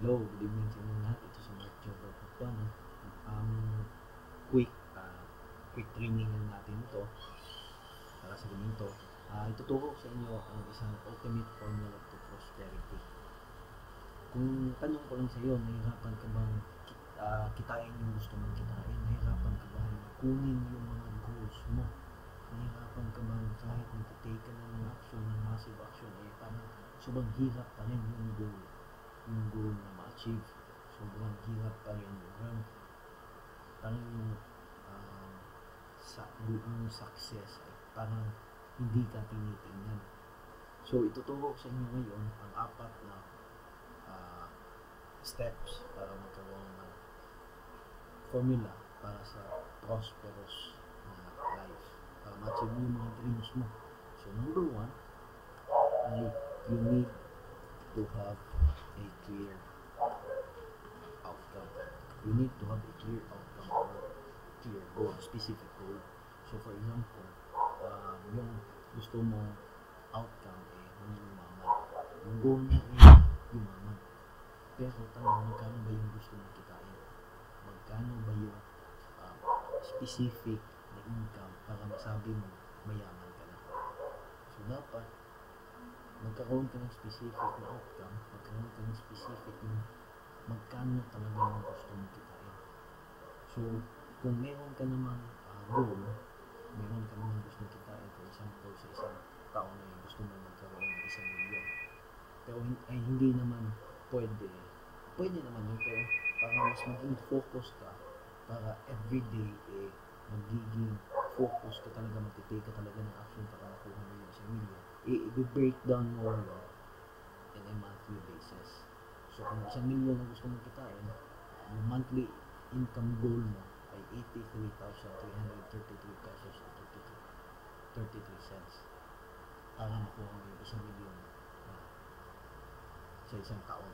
Hello, good evening sa inyo lahat. Ito sa Mark Jobber Pagpano. Quick, quick training natin ito para sa ganito. Ituturo ko sa inyo ang isang ultimate formula to prosperity. Kung tanong ko lang sa iyo, nahihirapan ka bang kitain yung gusto mong kitain? Nahihirapan ka bang kunin yung mga goals mo? Nahihirapan ka bang kahit nag-take ka na ng action, ng massive action, parang sobrang hirap pa rin yung goal na ma-achieve. Sobrang hirap pa rin parang yung success ay parang hindi ka tinitingnan. So ituturo ko sa inyo ngayon ang apat na steps para magkaroon ng formula para sa prosperous na life, para ma-achieve yung mga dreams mo. So number one ay you need to have a clear outcome. You need to have a clear outcome or clear goal, specific goal. So for example, yung gusto mong outcome yumaman. Yung goal mo yumaman. Pero tanong, magkano ba yung gusto mong kitain? Magkano ba yung specific na income para masabi mo mayaman ka na? So dapat magkaroon ka ng specific na outcome, magkaroon ka ng specific na magkano talaga yung gusto mong kitain. So kung meron ka namang goal, meron ka namang gusto mong kitain, for example sa isang tao na yung gusto mong magkaroon ng 1,000,000, pero hindi naman pwede naman yun, pero para mas maging focus ka, para everyday magiging focus ka talaga, magtitake ka talaga ng action para makuha mo yung 1,000,000, i-break down mo yun in a monthly basis. So kung 1,000,000 na gusto mong kitain, yung monthly income goal mo ay 83,333 pesos at 33 cents para makuha mo yung 1,000,000 sa isang taon.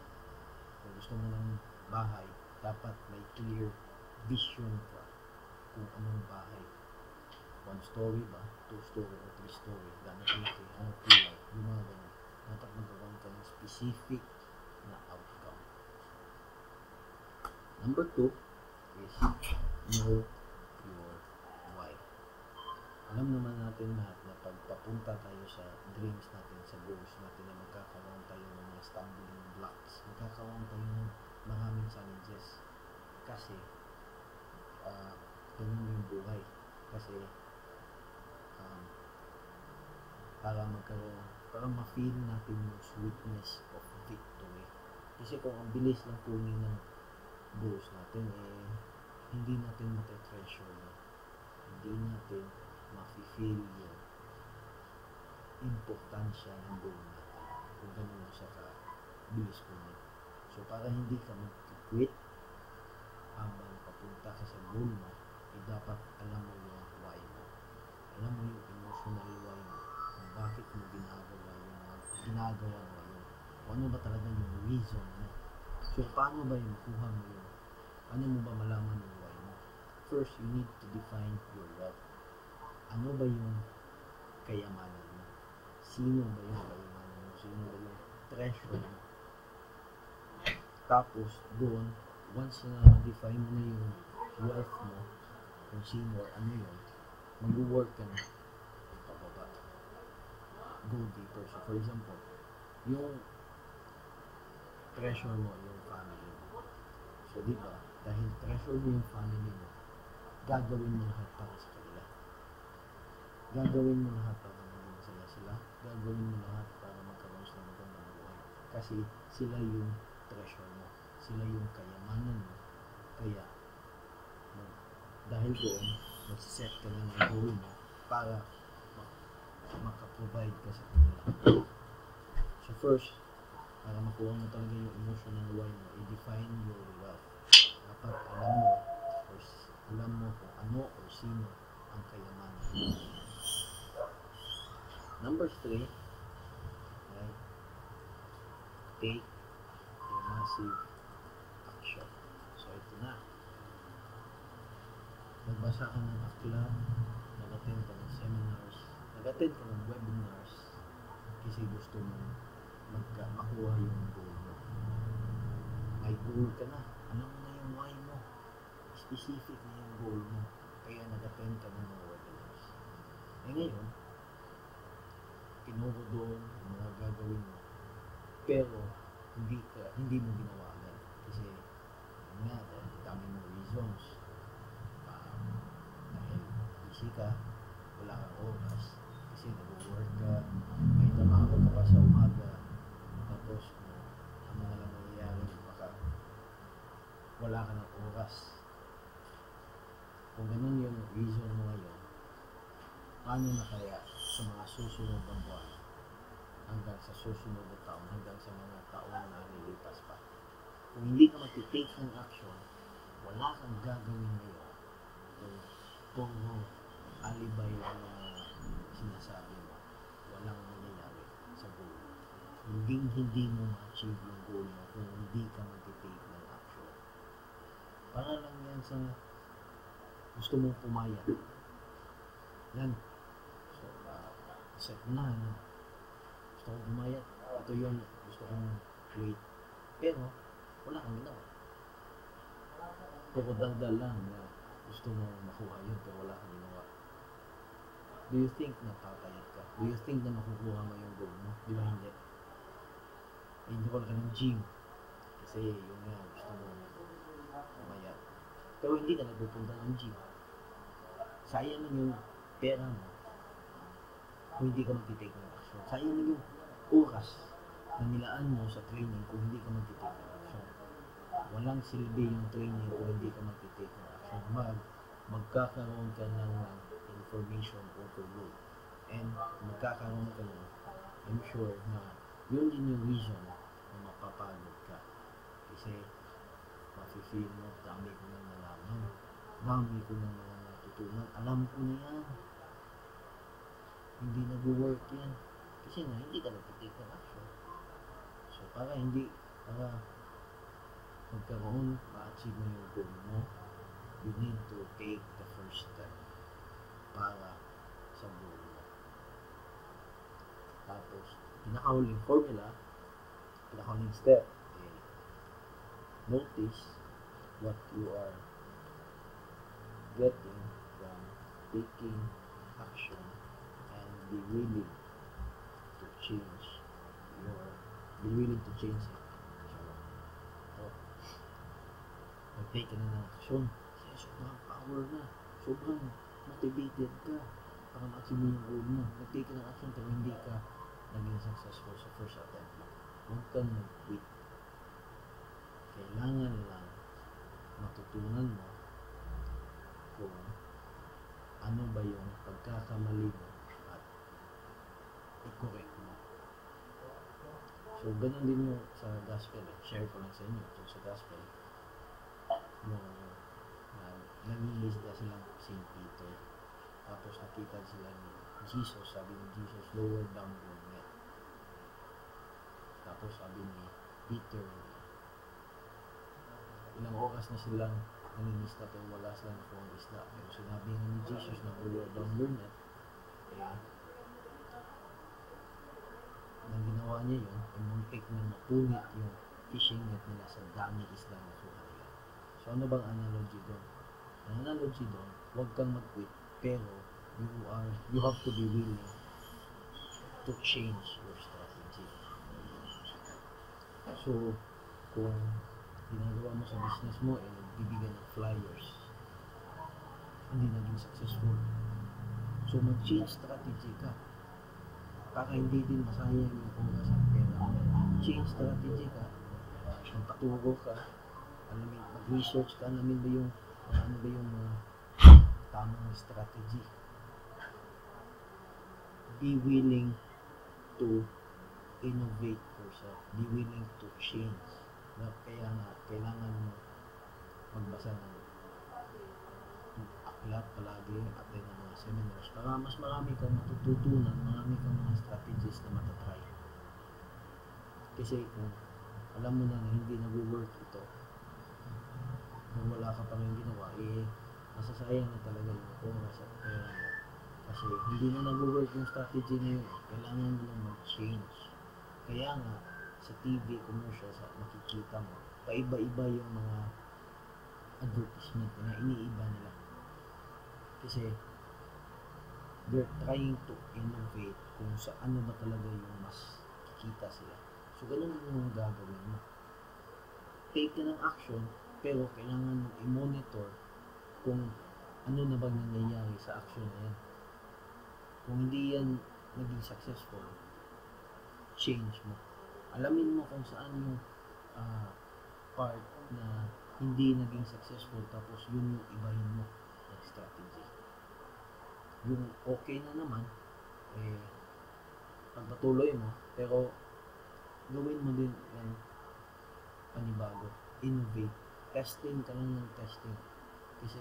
Kung gusto mo ng bahay, dapat may clear vision ka kung anong bahay. 1 story ba? 2 story o 3 story? Gano'n kalaki? Anong kulay? Yung mga ganun. Dapat magkaroon ka ng specific na outcome. Number 2 is know your why. Alam naman natin lahat na pagpapunta tayo sa dreams natin, sa goals natin, na magkakaroon tayo ng mga stumbling blocks, magkakaroon tayo ng maraming challenges, kasi ganun yung buhay. Kasi para ma-feel natin yung sweetness of victory. Kasi kung ang bilis lang kunin ng goals natin, hindi natin mate-treasure na, hindi natin ma-feel yung importansya ng goal natin kung ganun siya ka-bilis kunin. So para hindi ka mag-quit habang papunta ka sa goal mo, dapat alam mo yung why mo, alam mo yung emotional why mo, kung bakit mo ginagawa mo yun, kung ano ba talaga yung reason mo. So paano ba yung makuha mo yun? Paano mo ba malaman yung why mo? First, you need to define your wealth. Ano ba yung kayamanan mo? Sino ba yung kayamanan mo? Sino ba yung treasure mo? Tapos doon, once na define mo na yung wealth mo, kung sino or ano yun, mag-work ka na pababa, go deeper. So for example, yung treasure mo yung family mo. So diba, dahil treasure mo yung family mo, gagawin mo lahat para sa kanila, gagawin mo lahat para maging masaya sila, gagawin mo lahat para magkaroon sila ng magandang buhay, kasi sila yung treasure mo, sila yung kayamanan mo. Kaya dahil doon, mag-set ka na ng goal mo para maka-provide ka sa kanila. So first, para makuha mo talaga yung emotional why mo, i-define your wealth. Dapat alam mo kung ano o sino ang kayamanan mo. Number 3, right? Take a massive action. So ito na. Nagbasa ka ng aklat, nag-attend ka ng seminars, nag-attend ka ng webinars, kasi gusto mo makuha yung goal mo. nag-goal ka na. Alam mo na yung why mo. Specific na yung goal mo. Kaya nag-attend ka ng mga webinars. Eh ngayon, pinuho doon ang mga gagawin mo. Pero, hindi mo ginawa agad. Kasi, yun nga, dami mo reasons. Dahil busy ka, wala kang oras. Kasi nag-work ka, may trabaho ka pa sa umaga. Tapos, ano na lang nangyayari, baka wala ka ng oras. Kung ganun yung reason mo ngayon, paano na kaya sa mga susunod na buwan, hanggang sa susunod na taon, hanggang sa mga taon na nililipas pa? Kung hindi ka mag-take ng action, wala kang gagawin ngayon. Kung alibay ang mga sinasabi mo, walang mangyayari sa goal. Hindi mo ma-achieve yung goal mo kung hindi ka mag-take ng action. Para lang yan sa gusto mong pumayat. Yan. So, set na. Gusto kong pumayat. Ito yun. Gusto kong wait. Pero, wala kang ginawa. Daldal lang na gusto mo makuha yun pero wala kang ginawa. Do you think na tatayat ka? Do you think na makukuha mo yung goal mo? Di ba hindi? Hindi ko lang ng gym. Kasi yun nga, gusto mo pumayat. Pero hindi ka nagpupunta ng gym. Sayang lang yung pera mo kung hindi ka mag-take ng action. Sayang lang yung oras na nilaan mo sa training kung hindi ka mag-take ng action. Walang silbi yung training kung hindi ka mag-take ng action. Magkakaroon ka ng information overload. And magkakaroon ka ng, I'm sure na yun din yung reason na mapapagod ka. Kasi mafe-feel mo, dami ko nang nalaman. Dami ko nang mga natutunan. Alam ko na yan. Hindi nag-work yan. Kasi nga, hindi ka nag-take ng action. So, para magkaroon, ma-achieve mo yung goal mo, you need to take the first step para sa goal mo. Tapos, pinakahuling formula, pinakahuling step, notice what you are getting from taking action and be willing to change it. Mag-take ka na ng action. Kasi sobrang power na. Sobrang motivated ka para ma-achieve mo yung goal mo. Mag-take ka ng action pero hindi ka naging successful sa first attempt mo. Huwag kang mag-quit. Kailangan lang matutunan mo kung ano ba yung pagkakamali mo at i-correct mo. So, ganun din yung sa gospel. Share ko lang sa inyo. So, sa gospel, nag-lista silang St. Peter. Tapos nakita sila ni Jesus. Sabi ni Jesus, lower down your net. Tapos sabi ni Peter, ilang oras na silang nangingisda pero wala silang nakuha isda. Pero sinabi ni Jesus na lower down your net, nang ginawa niya yun, muntik na napunit yung fishing net nila sa daming isda na nakuha nila. So ano bang analogy doon? Ang analogy doon, huwag kang mag-quit, pero you have to be willing to change your strategy. So, kung ginagawa mo sa business mo, nagbibigay ng flyers, hindi naging successful. So, mag-change strategy ka para hindi din masayang yung oras at pera mo. Change strategy ka, magpaturo ka, mag-research ka, alamin ba yung tamang strategy. Be willing to innovate yourself. Be willing to change. Kaya nga, kailangan mo magbasa ng aklat palagi, attend ng mga seminars para mas marami kang matututunan, marami kang mga strategies na matatry. Kasi kung alam mo na hindi nag-work ito, kung wala ka pa rin ginawa, masasayang na talaga yung oras at pera mo. Kasi hindi na nag-work yung strategy na yun. Kailangan mo lang mag-change. Kaya nga, sa TV commercials, makikita mo, paiba-iba yung mga advertisement na iniiba nila. Kasi they're trying to innovate kung sa ano ba talaga yung mas kikita sila. So, ganun din yung gagawin mo. Take ka ng action, pero kailangan mo i-monitor kung ano na bang nangyayari sa action na yan. Kung hindi yan naging successful, change mo. Alamin mo kung saan yung part na hindi naging successful, tapos yun yung ibahin mo ng strategy. Yung okay na naman, pagpatuloy mo, pero gawin mo din ng panibago. Innovate. Testing ka lang ng testing. Kasi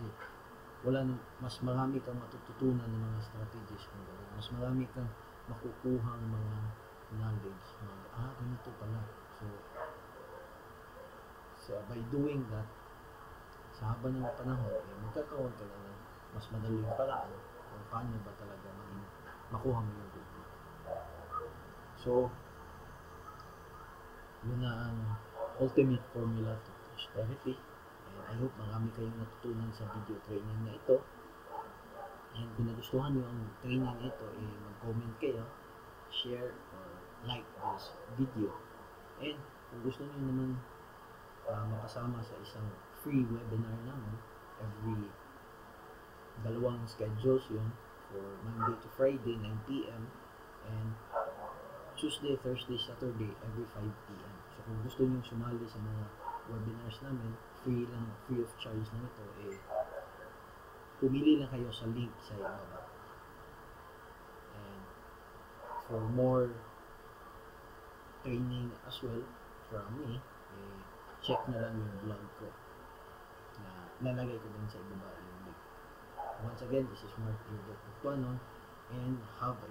mas marami kang matututunan ng mga strategies kung gano'n. Mas marami kang makukuhang mga knowledge. Ganito pala. So by doing that, sa haba ng panahon, magkakaroon ka na ng mas madaling paraan kung paano ba talaga makuha mo yung goal mo. So, yun na ang ultimate formula to prosperity. And I hope marami kayong natutunan sa video training na ito. And kung nagustuhan nyo ang training na ito, mag-comment kayo, share, or like this video. And kung gusto nyo naman makasama sa isang free webinar naman, every 2 schedules yun, for Monday to Friday, 9 p.m. and Tuesday, Thursday, Saturday, every 5 p.m. So kung gusto nyo sumali sa mga webinars namin, free of charge lang ito, pumili lang kayo sa link sa ibaba. And for more training as well from me, check na lang yung blog ko na lalagay ko din sa ibaba yung link. Once again, this is Mark Gilbert Tuanon, and have a